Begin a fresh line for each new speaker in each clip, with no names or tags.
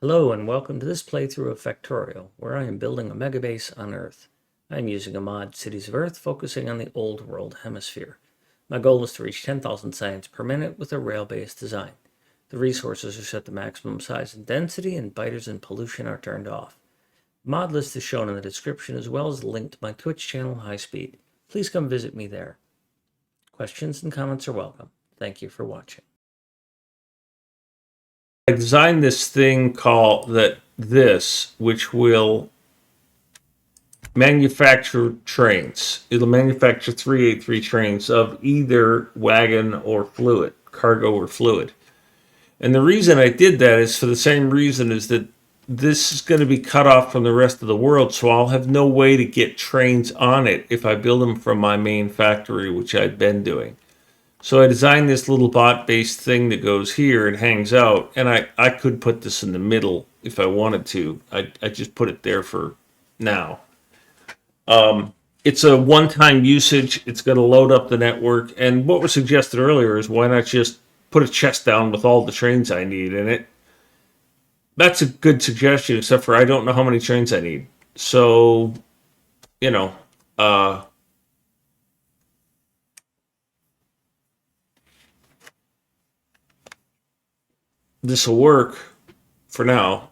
Hello and welcome to this playthrough of Factorio, where I am building a megabase on Earth. I am using a mod, Cities of Earth, focusing on the Old World Hemisphere. My goal is to reach 10,000 science per minute with a rail-based design. The resources are set to maximum size and density, and biters and pollution are turned off. The mod list is shown in the description, as well as a link to my Twitch channel, High Speed. Please come visit me there. Questions and comments are welcome. Thank you for watching. I designed this thing called this, which will manufacture trains. It'll manufacture 383 trains of either wagon or fluid, cargo or fluid. And the reason I did that is for the same reason is that this is going to be cut off from the rest of the world, so I'll have no way to get trains on it if I build them from my main factory, which I've been doing. So I designed this little bot-based thing that goes here and hangs out, and I could put this in the middle if I wanted to. I just put it there for now. It's a one-time usage. It's going to load up the network, and what was suggested earlier is why not just put a chest down with all the trains I need in it. That's a good suggestion, except for I don't know how many trains I need. So, you know, this will work for now.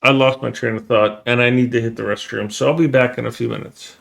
I lost my train of thought, and I need to hit the restroom, so I'll be back in a few minutes.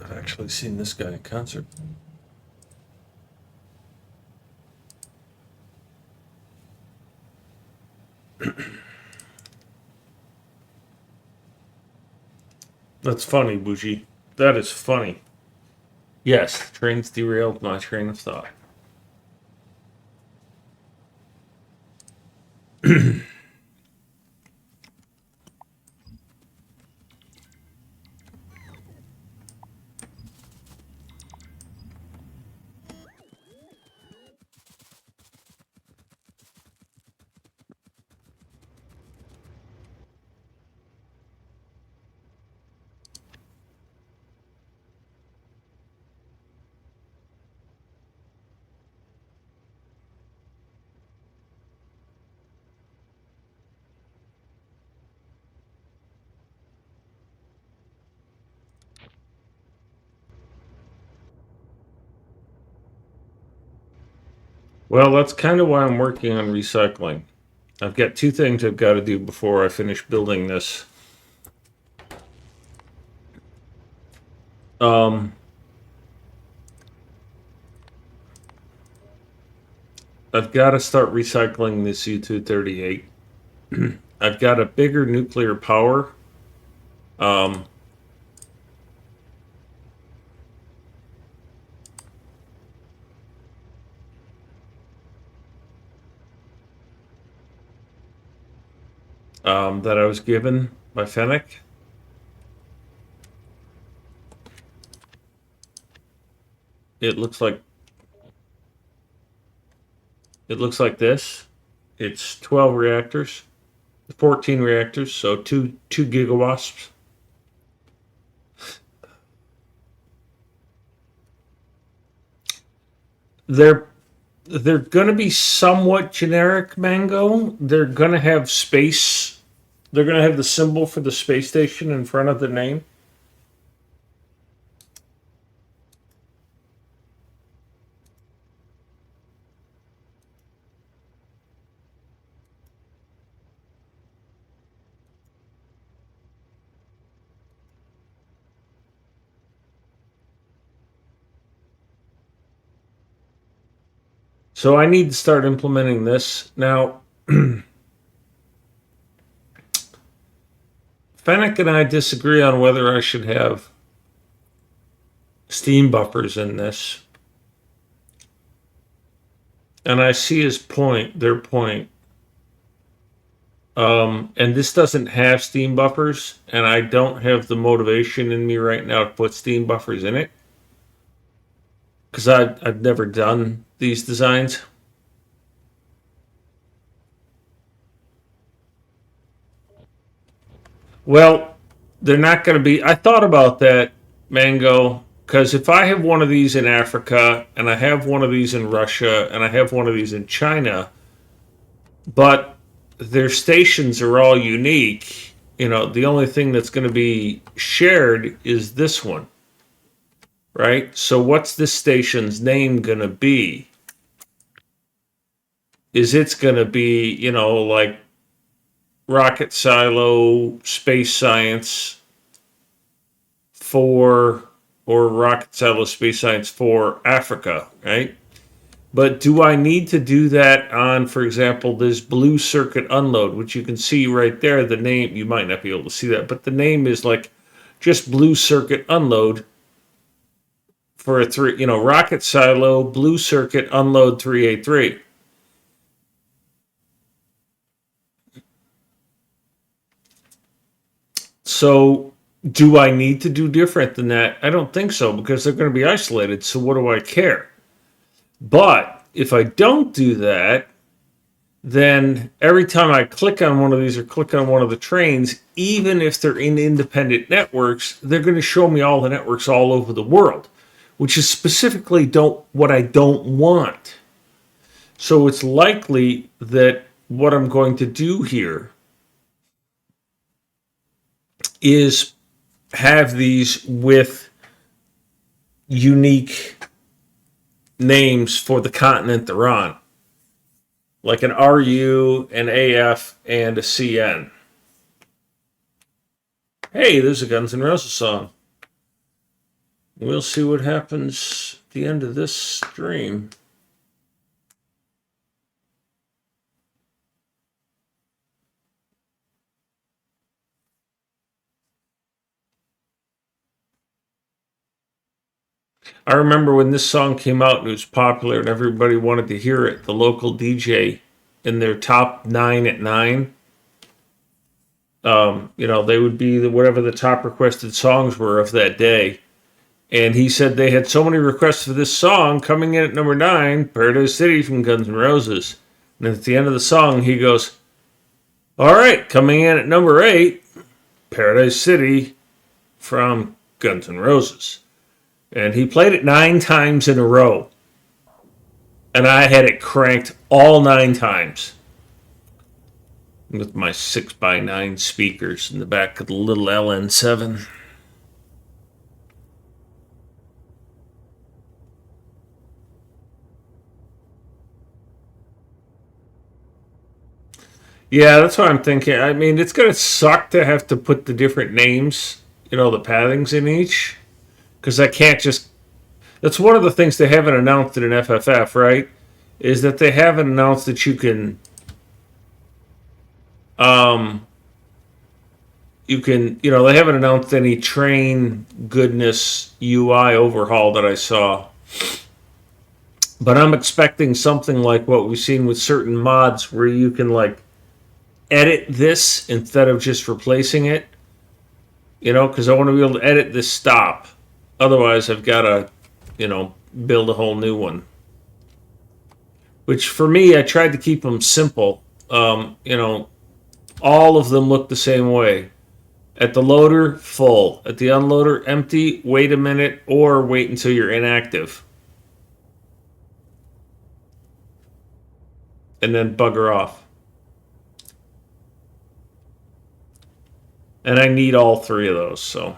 I've actually seen this guy in concert. That's funny, Bougie. That is funny. Yes, trains derailed my train of thought. Well, that's kind of why I'm working on recycling. I've got two things I've got to do before I finish building this. Um, I've got to start recycling this U-238. I've got a bigger nuclear power. Um, that I was given by Fennec. It looks like this. It's 12 reactors, 14 reactors, so two gigawasps. They're they're going to be somewhat generic, Mango. They're going to have space. They're going to have the symbol for the space station in front of the name. So I need to start implementing this. Now, Fennec and I disagree on whether I should have steam buffers in this. And I see his point, their point. And this doesn't have steam buffers, and I don't have the motivation in me right now to put steam buffers in it. Because I've never done these designs. Well, they're not going to be. I thought about that, Mango, because if I have one of these in Africa, and I have one of these in Russia, and I have one of these in China, but their stations are all unique, the only thing that's going to be shared is this one, right? So what's this station's name going to be? Is it's going to be, like Rocket Silo Space Science for, or Rocket Silo Space Science for Africa, right? But do I need to do that on, for example, this blue circuit unload, which you can see right there, the name, you might not be able to see that, but the name is like just blue circuit unload for a three, Rocket Silo, blue circuit unload 383. So do I need to do different than that? I don't think so, because they're going to be isolated. So what do I care? But if I don't do that, then every time I click on one of these or click on one of the trains, even if they're in independent networks, they're going to show me all the networks all over the world, which is specifically what I don't want. So it's likely that what I'm going to do here is have these with unique names for the continent they're on, like an RU, an AF, and a CN. Hey, there's a Guns N' Roses song. We'll see what happens at the end of this stream. I remember when this song came out and it was popular and everybody wanted to hear it, the local DJ in their top 9 at 9, they would be whatever the top requested songs were of that day. And he said they had so many requests for this song, coming in at number 9, Paradise City from Guns N' Roses. And at the end of the song, he goes, all right, coming in at number 8, Paradise City from Guns N' Roses. And he played it 9 times in a row. And I had it cranked all 9 times. With my 6x9 speakers in the back of the little LN7. Yeah, that's what I'm thinking. I mean, it's going to suck to have to put the different names, the pathings in each. Because I can't just... That's one of the things they haven't announced in an FFF, right? Is that they haven't announced that you can... they haven't announced any train goodness UI overhaul that I saw. But I'm expecting something like what we've seen with certain mods where you can, edit this instead of just replacing it. Because I want to be able to edit this stop. Otherwise, I've got to, build a whole new one. Which, for me, I tried to keep them simple. All of them look the same way. At the loader, full. At the unloader, empty, wait a minute, or wait until you're inactive. And then bugger off. And I need all 3 of those, so.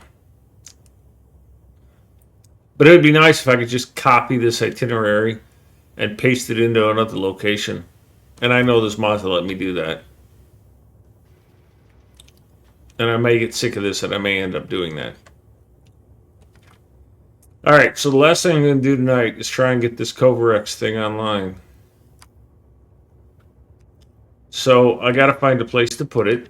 But it would be nice if I could just copy this itinerary and paste it into another location. And I know this mod will let me do that. And I may get sick of this and I may end up doing that. Alright, so the last thing I'm going to do tonight is try and get this Covarex thing online. So I got to find a place to put it.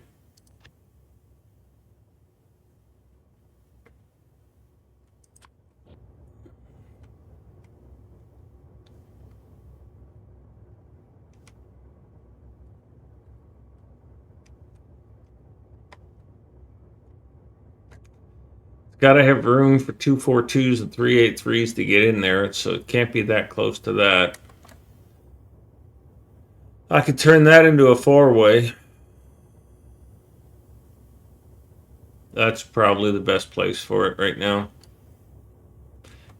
Got to have room for 242s and 383s to get in there, so it can't be that close to that. I could turn that into a 4-way. That's probably the best place for it right now.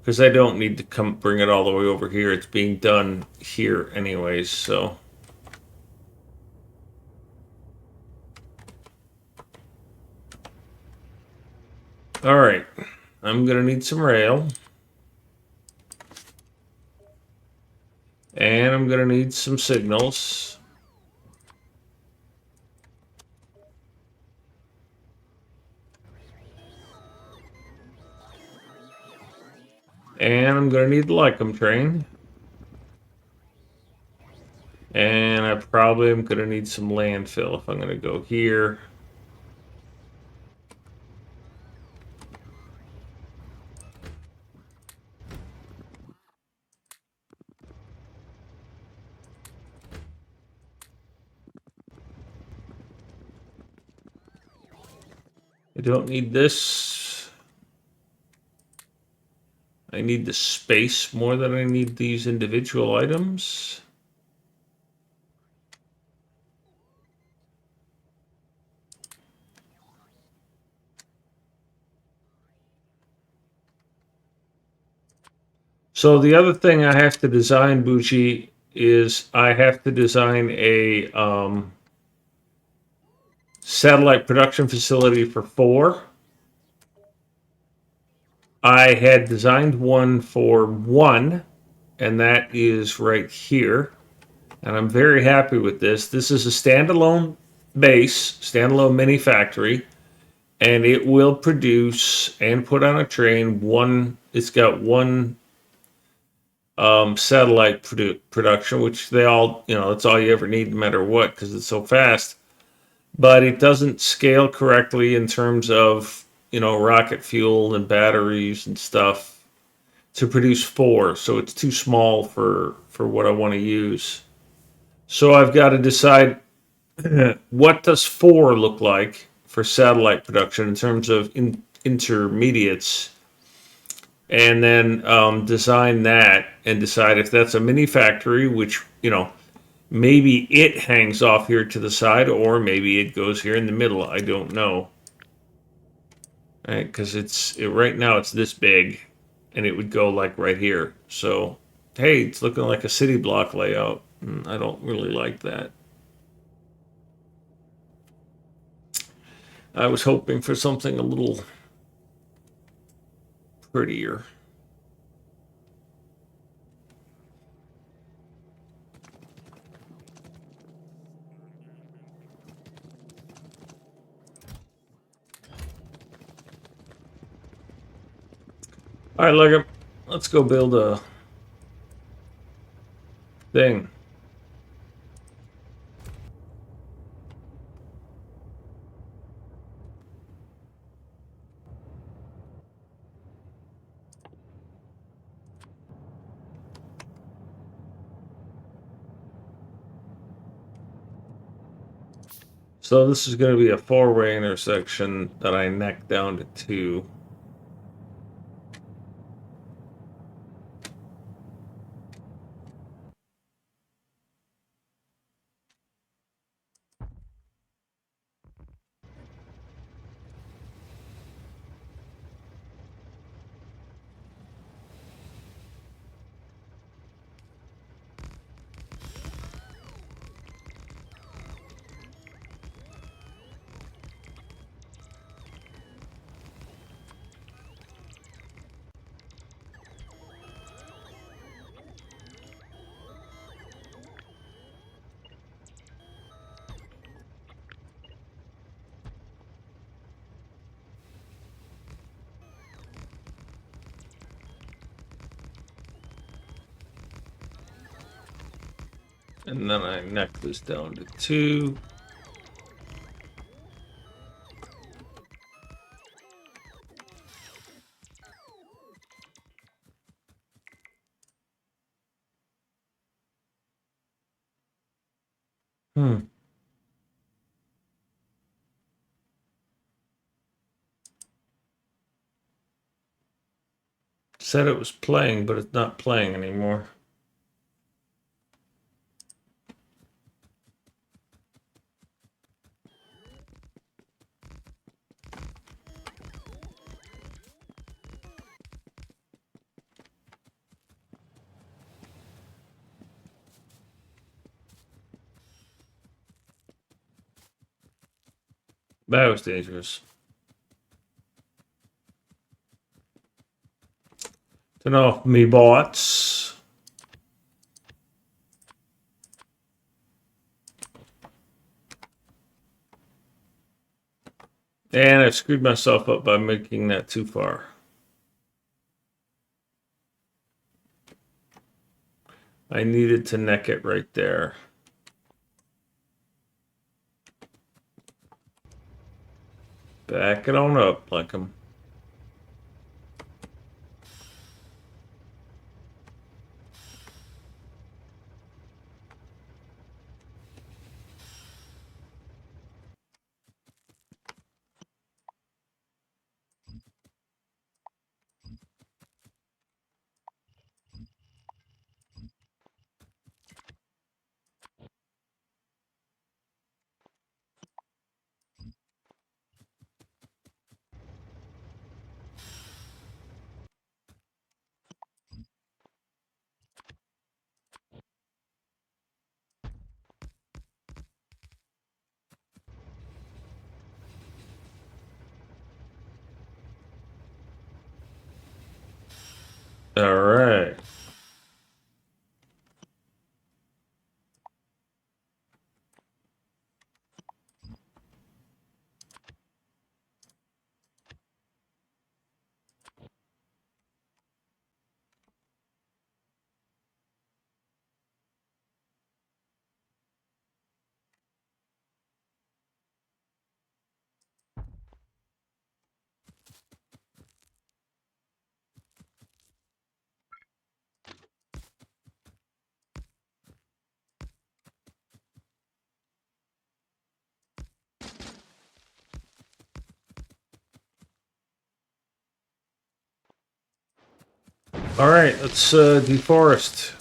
Because I don't need to come bring it all the way over here. It's being done here anyways, so. Alright, I'm going to need some rail. And I'm going to need some signals. And I'm going to need the Lycum train. And I probably am going to need some landfill if I'm going to go here. I don't need this. I need the space more than I need these individual items. So the other thing I have to design, Bucci, is I have to design a satellite production facility for 4. I had designed one for 1, and that is right here. And I'm very happy with this. This is a standalone base, standalone mini factory. and it will produce and put on a train one. It's got one satellite production, which they all, that's all you ever need no matter what because it's so fast. But it doesn't scale correctly in terms of, rocket fuel and batteries and stuff to produce four. So it's too small for what I want to use. So I've got to decide what does four look like for satellite production in terms of intermediates, and then design that and decide if that's a mini factory, which maybe it hangs off here to the side, or maybe it goes here in the middle. I don't know, right? Because right now it's this big, and it would go like right here. So, hey, it's looking like a city block layout. I don't really like that. I was hoping for something a little prettier. All right, look, let's go build a thing. So this is going to be a four-way intersection that I neck down to two. And then I neck this down to two. Said it was playing, but it's not playing anymore. That was dangerous. Turn off me bots. And I screwed myself up by making that too far. I needed to neck it right there. Back it on up like I'm. All right, let's deforest.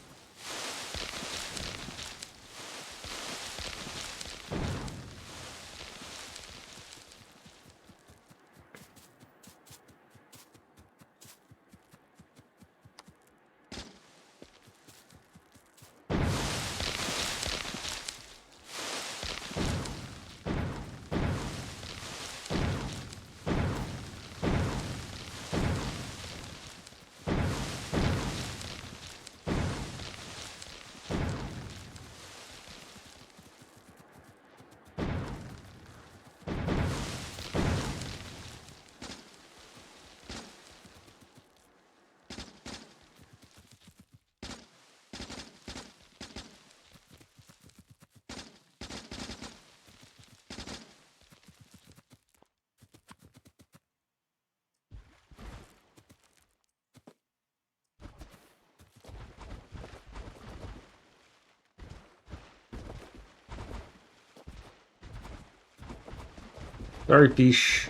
Sorry, Pish.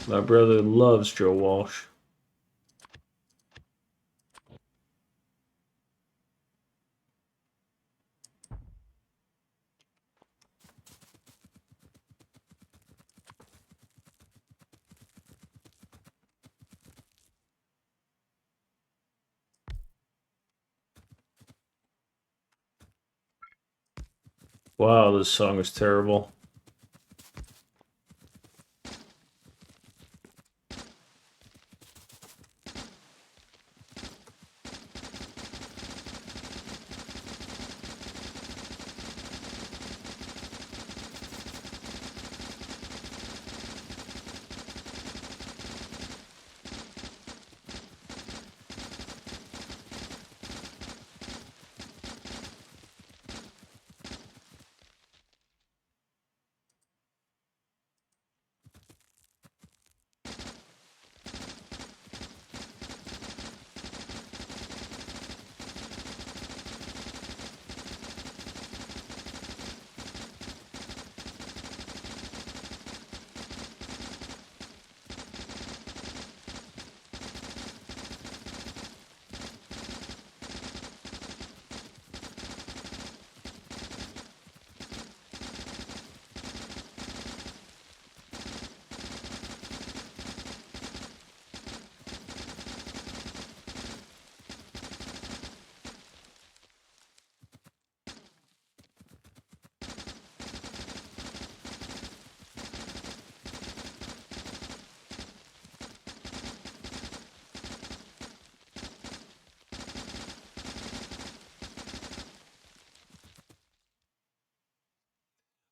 My brother loves Joe Walsh. Wow, this song is terrible.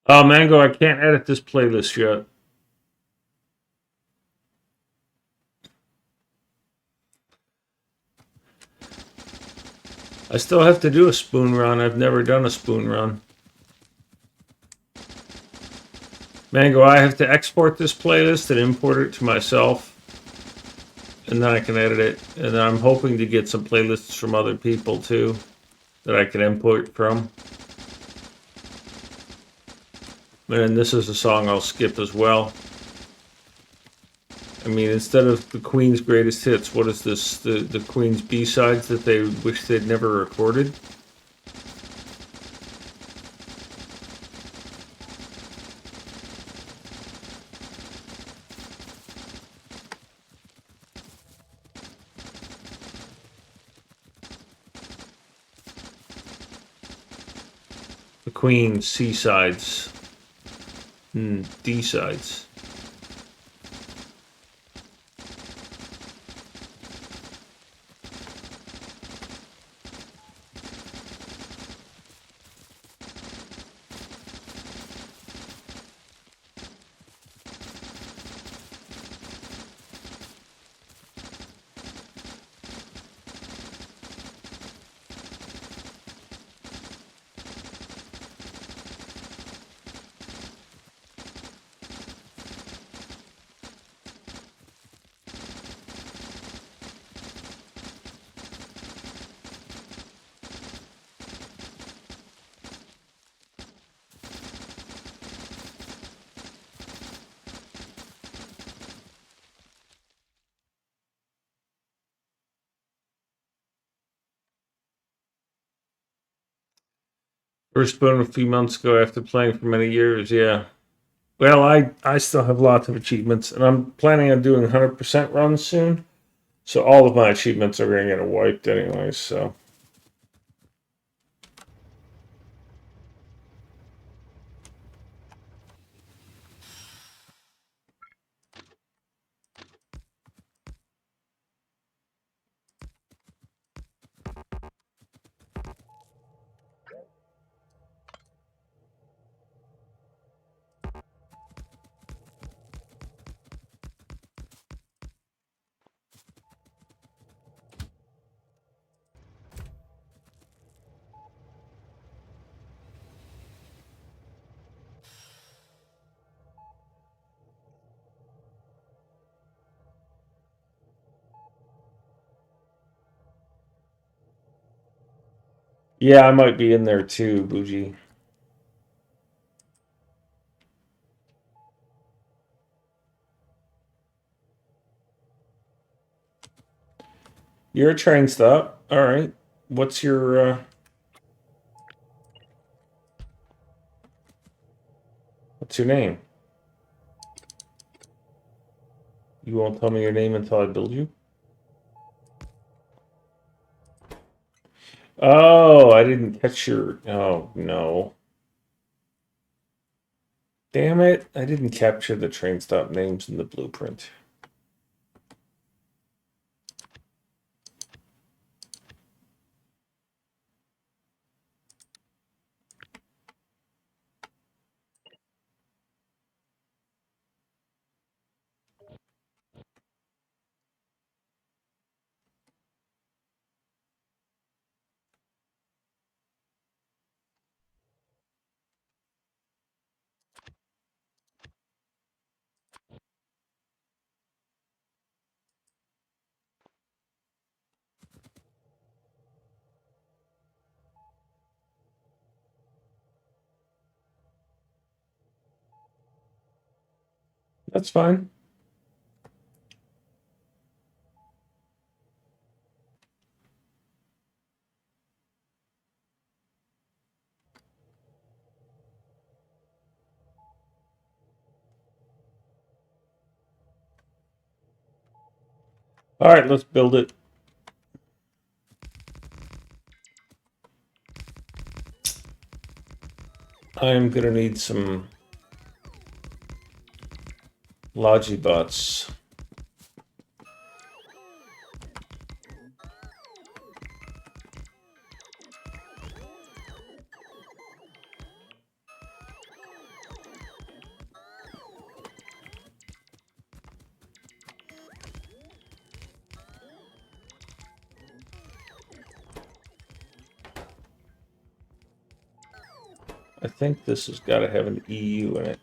Oh, Mango, I can't edit this playlist yet. I still have to do a spoon run. I've never done a spoon run. Mango, I have to export this playlist and import it to myself, and then I can edit it. And then I'm hoping to get some playlists from other people too that I can import from. And this is a song I'll skip as well. I mean, instead of the Queen's greatest hits, what is this? The Queen's B-sides that they wish they'd never recorded? The Queen's C-sides. D-sides. First bone a few months ago after playing for many years, yeah. Well, I still have lots of achievements, and I'm planning on doing 100% runs soon. So all of my achievements are going to get wiped anyways, so. Yeah, I might be in there too, Bougie. You're a train stop. All right. What's your name? You won't tell me your name until I build you? Oh, I didn't catch your. Oh, no. Damn it. I didn't capture the train stop names in the blueprint. That's fine. All right, let's build it. I'm going to need some Logibots. I think this has got to have an EU in it.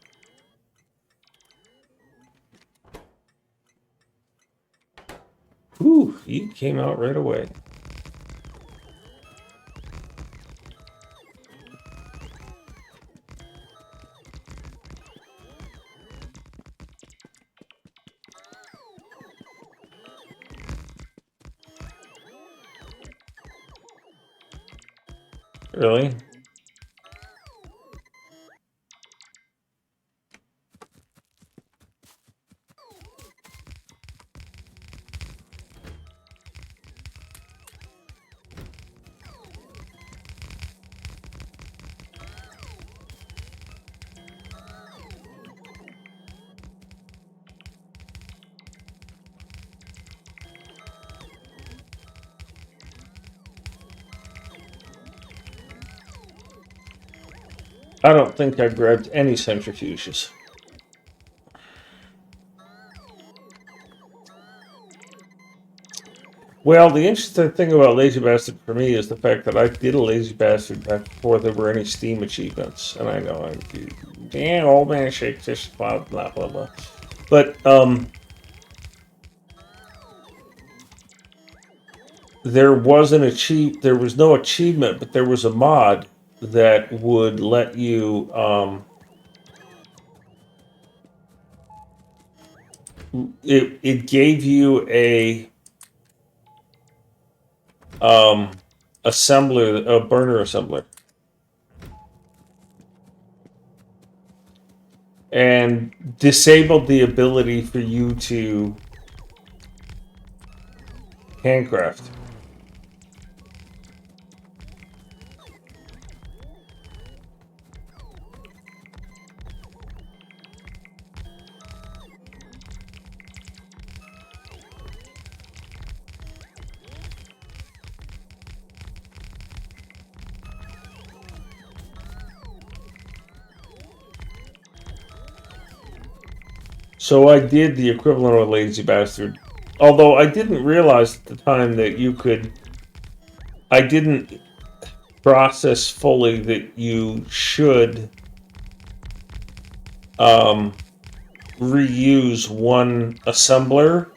Whew, you came out right away. Really? I don't think I grabbed any centrifuges. Well, the interesting thing about Lazy Bastard for me is the fact that I did a Lazy Bastard back before there were any Steam achievements, and I know I'm, damn, old man shake fish, blah blah blah blah. But there was there was no achievement, but there was a mod that would let you it gave you a assembler, a burner assembler. and disabled the ability for you to handcraft. So I did the equivalent of a lazy bastard. Although I didn't realize at the time that you could... I didn't process fully that you should reuse one assembler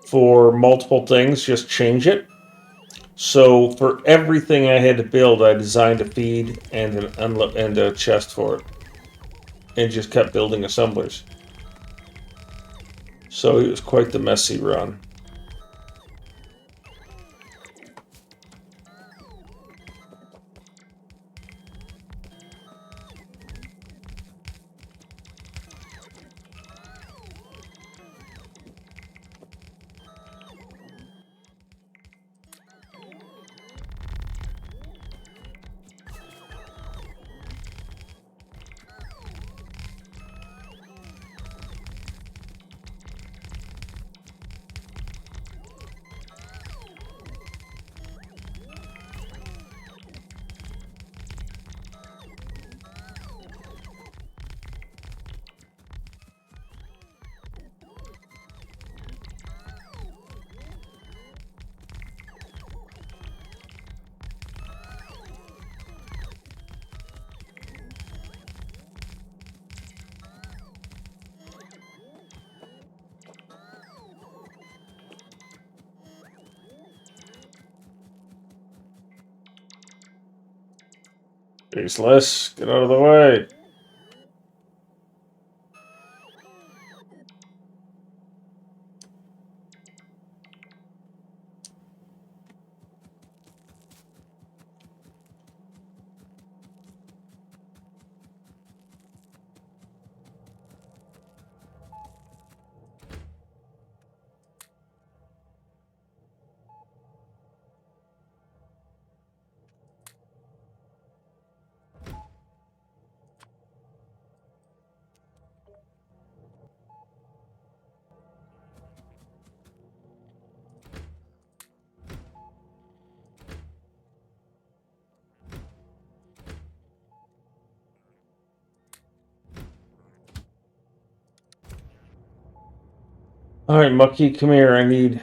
for multiple things. Just change it. So for everything I had to build, I designed a feed and and a chest for it, and just kept building assemblers. So it was quite the messy run. Baseless, get out of the way. All right, Mucky, come here. I need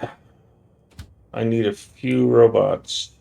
a few robots.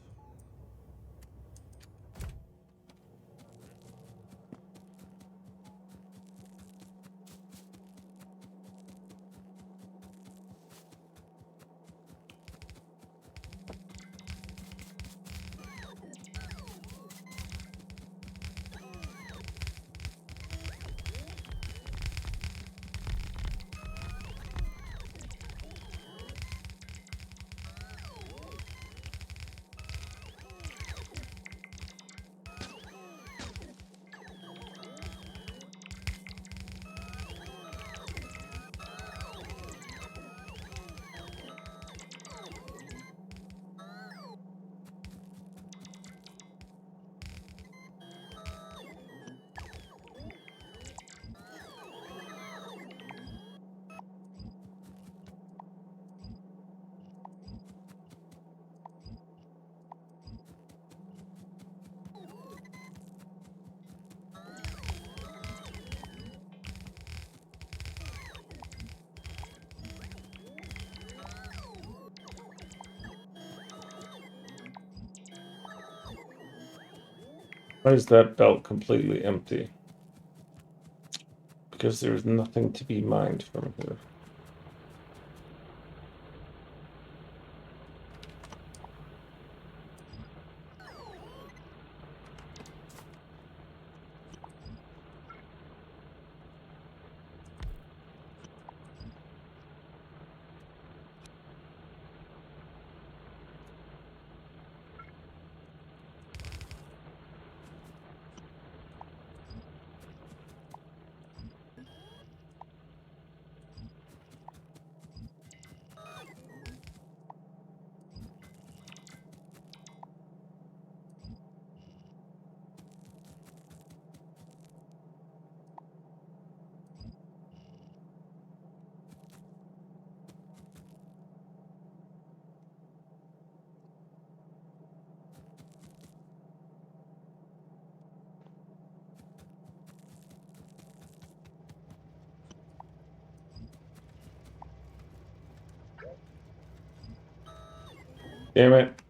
Why is that belt completely empty? Because there's nothing to be mined from here. Damn it.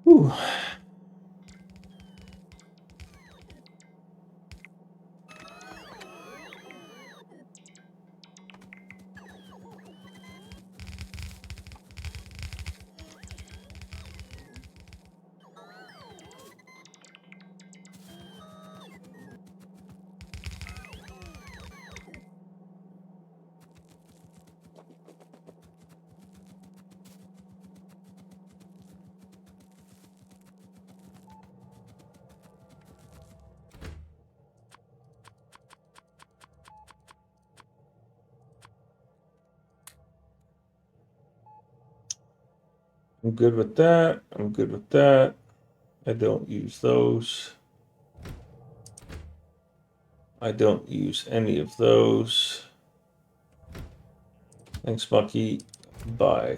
Whew. I'm good with that. I'm good with that. I don't use those. I don't use any of those. Thanks, Bucky. Bye.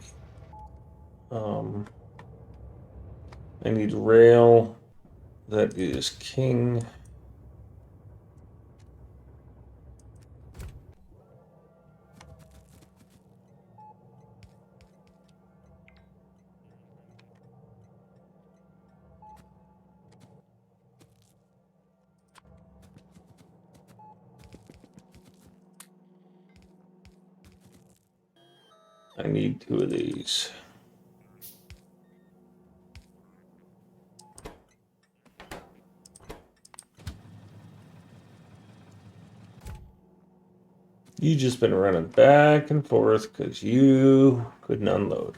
I need rail. That is king. I need 2 of these. You just been running back and forth because you couldn't unload.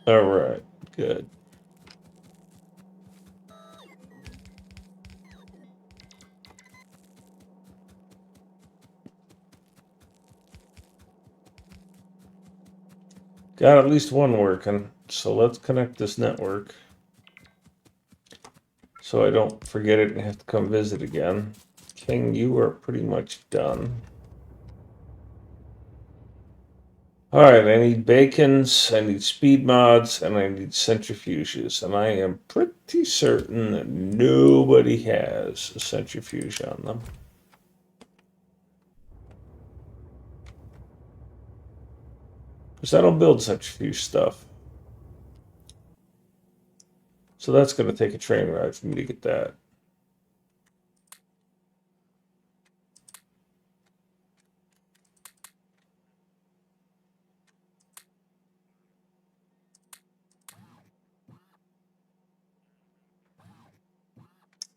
All right, good. Got at least one working. So let's connect this network so I don't forget it and have to come visit again. King, you are pretty much done. All right, I need bacons, I need speed mods, and I need centrifuges. And I am pretty certain that nobody has a centrifuge on them. Because I don't build centrifuge stuff. So that's going to take a train ride for me to get that.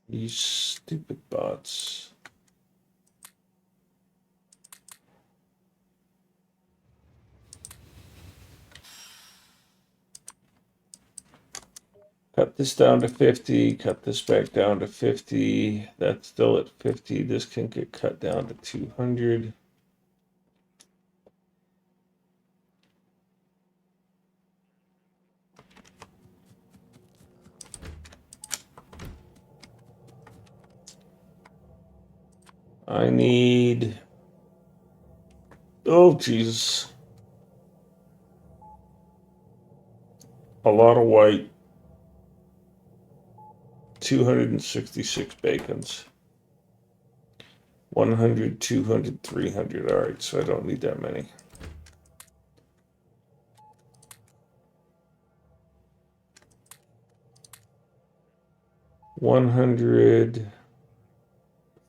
You stupid bots. Cut this down to 50, cut this back down to 50. That's still at 50. This can get cut down to 200. I need, oh Jesus, a lot of white. 266 bacons. 100, 200, 300. All right, so I don't need that many. $100,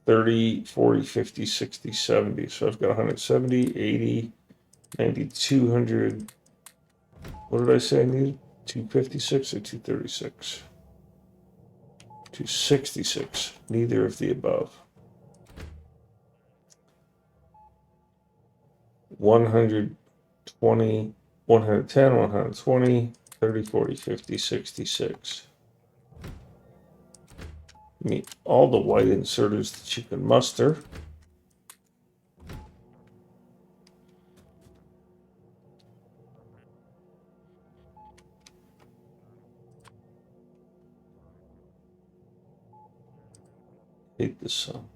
30, 40, 50, 60, 70. So I've got 170, 80, 90, 200. What did I say I needed? 256 or 236? 266. Neither of the above. 120, 110, 120, 30, 40, 50, 66. I mean, all the white inserters that you can muster. Hate this song.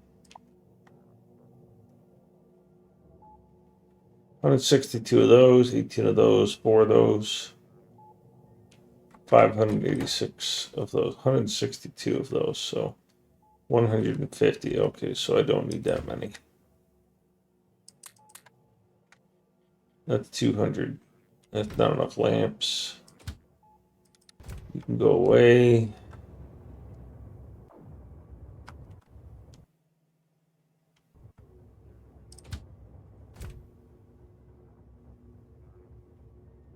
162 of those, 18 of those, 4 of those, 586 of those, 162 of those, so 150. Okay, so I don't need that many. That's 200. That's not enough lamps. You can go away.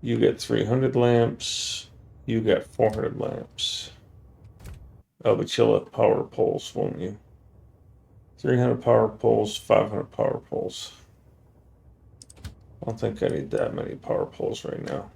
You get 300 lamps. You get 400 lamps. Oh, but you'll have power poles, won't you? 300 power poles, 500 power poles. I don't think I need that many power poles right now.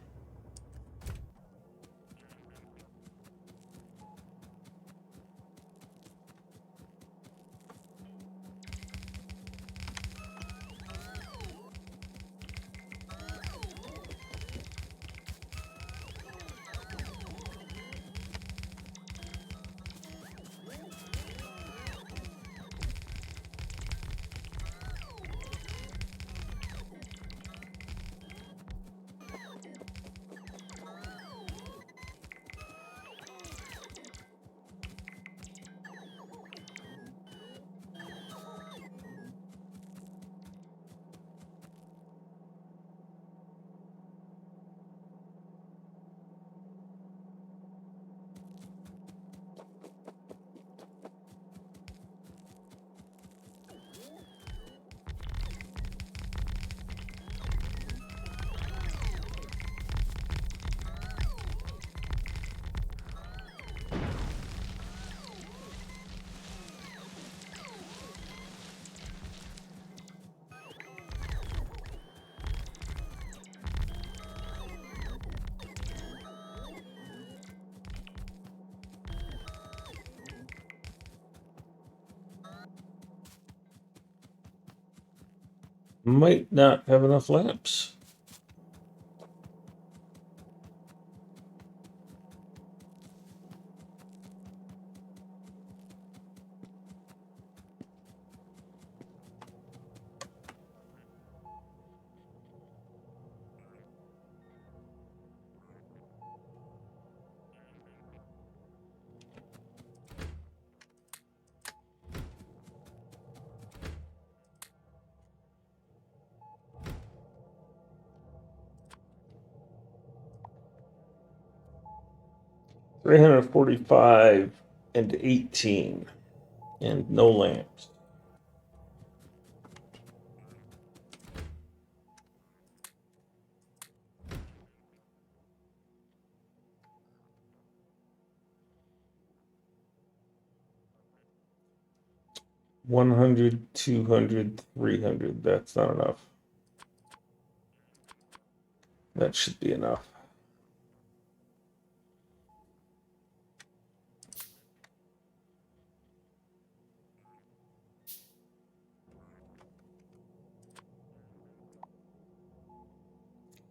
Might not have enough lamps. 345 and 18. And no lamps. $100, $200, $300. That's not enough. That should be enough.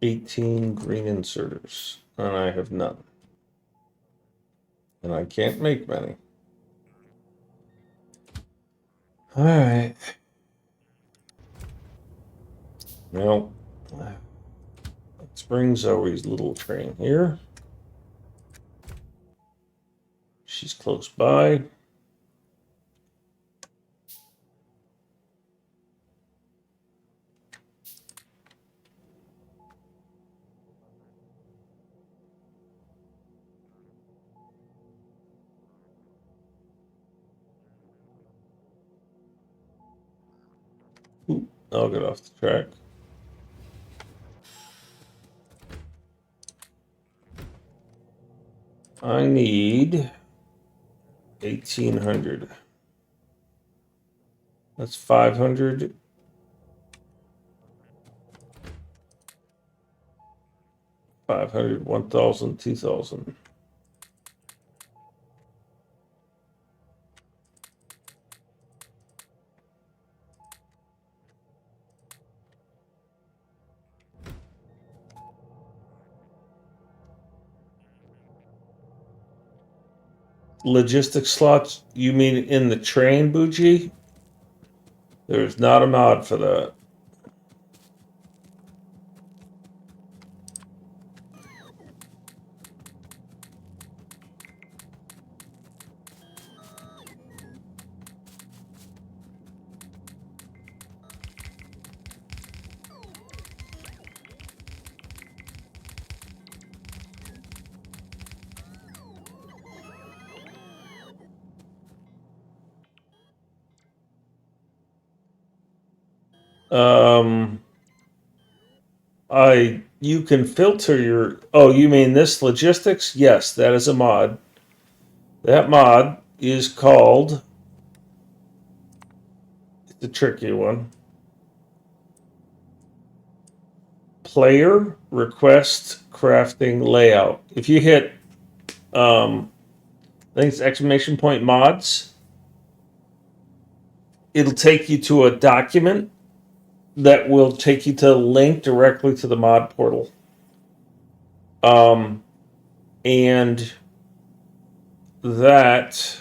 $18 green inserters, and I have none. And I can't make many. All right. Well, brings Zoe's little train here. She's close by. Ooh, I'll get off the track. I need 1,800. That's 500. 500, 1,000, 2,000. Logistics slots, you mean in the train, Bucci? There's not a mod for that. You can filter your, oh, you mean this logistics? Yes, that is a mod. That mod is called, it's a tricky one, player request crafting layout. If you hit, I think it's exclamation point mods, it'll take you to a document that will take you to a link directly to the mod portal. And that,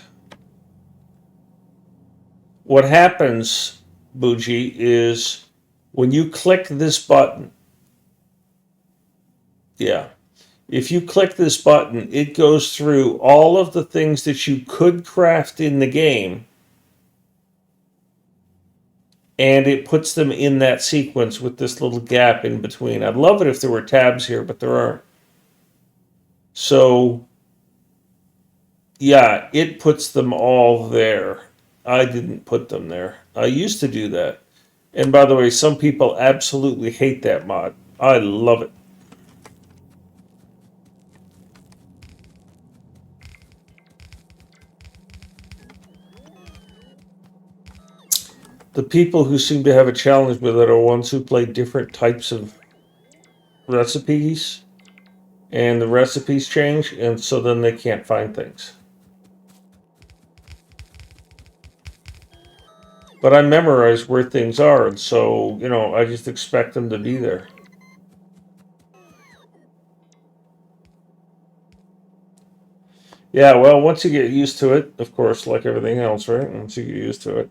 what happens, Bougie, is when you click this button, yeah, if you click this button, it goes through all of the things that you could craft in the game, and it puts them in that sequence with this little gap in between. I'd love it if there were tabs here, but there aren't. So, yeah, it puts them all there. I didn't put them there. I used to do that. And by the way, some people absolutely hate that mod. I love it. The people who seem to have a challenge with it are ones who play different types of recipes, and the recipes change, and so then they can't find things. But I memorize where things are, and so, I just expect them to be there. Yeah, well, once you get used to it, of course, like everything else, right? Once you get used to it.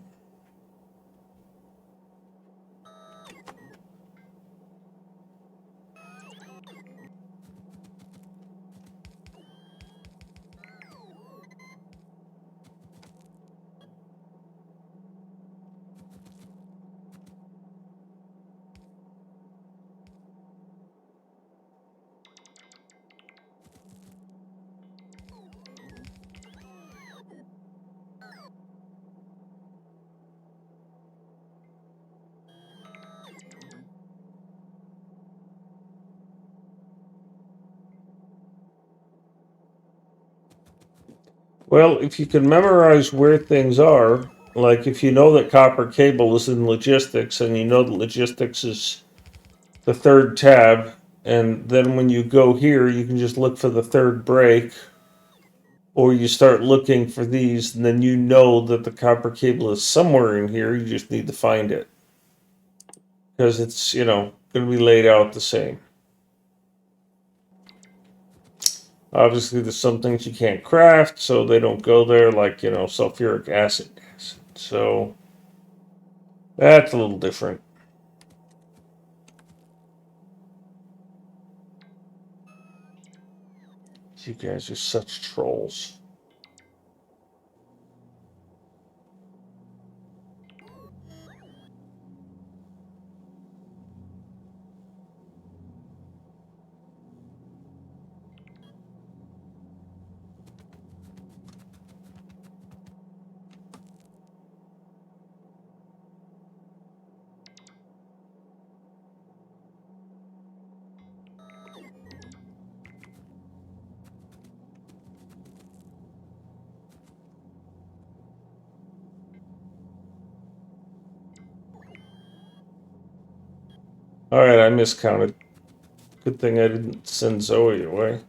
Well, if you can memorize where things are, like if you know that copper cable is in logistics and you know that logistics is the third tab, and then when you go here, you can just look for the third break, or you start looking for these, and then you know that the copper cable is somewhere in here. You just need to find it because it's, going to be laid out the same. Obviously, there's some things you can't craft, so they don't go there, like, sulfuric acid. So that's a little different. You guys are such trolls. Alright, I miscounted. Good thing I didn't send Zoe away.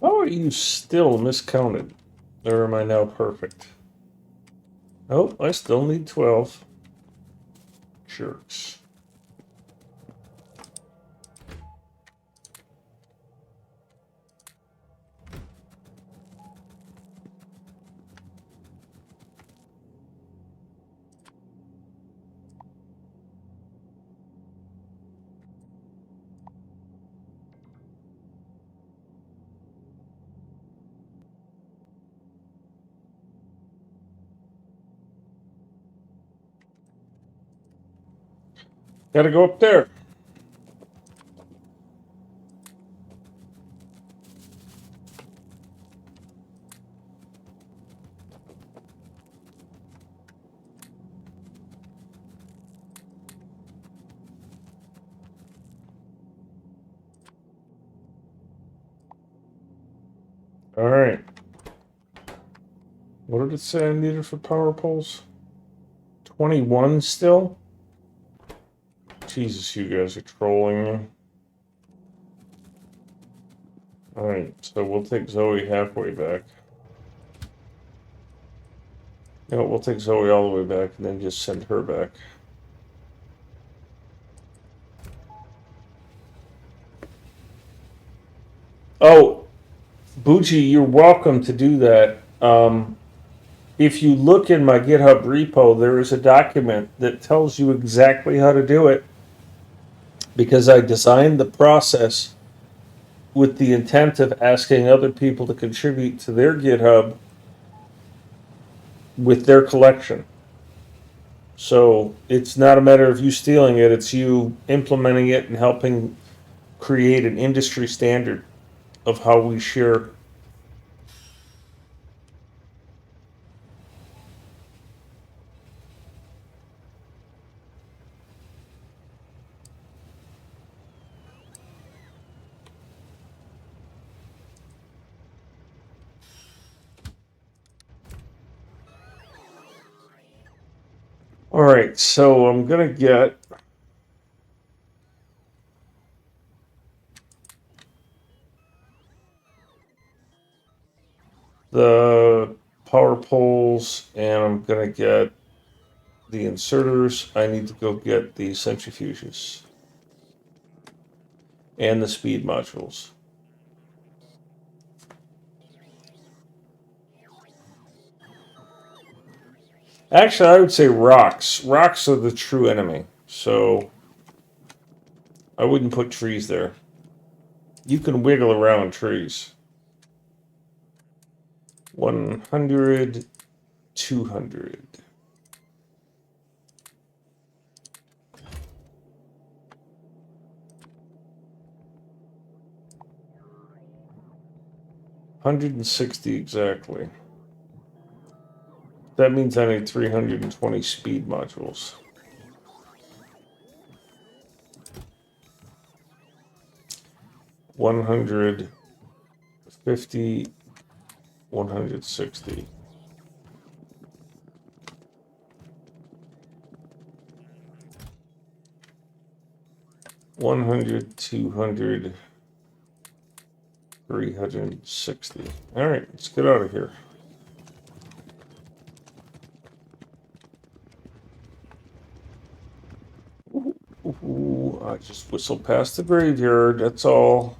How are you still miscounted? Or am I now perfect? Oh, I still need 12. Jerks. Gotta go up there. Alright. What did it say I needed for power poles? 21 still? Jesus, you guys are trolling me. Alright, so we'll take Zoe halfway back. You know, we'll take Zoe all the way back and then just send her back. Oh, Bucci, you're welcome to do that. If you look in my GitHub repo, there is a document that tells you exactly how to do it because I designed the process with the intent of asking other people to contribute to their GitHub with their collection. So it's not a matter of you stealing it, it's you implementing it and helping create an industry standard of how we share. All right, so I'm gonna get the power poles, and I'm gonna get the inserters. I need to go get the centrifuges and the speed modules. Actually, I would say rocks. Rocks are the true enemy, so I wouldn't put trees there. You can wiggle around trees. 100, 200. $160 exactly. That means I need 320 speed modules. $150, $160. $100, $200, $360. All right, let's get out of here. Ooh, I just whistled past the graveyard, that's all.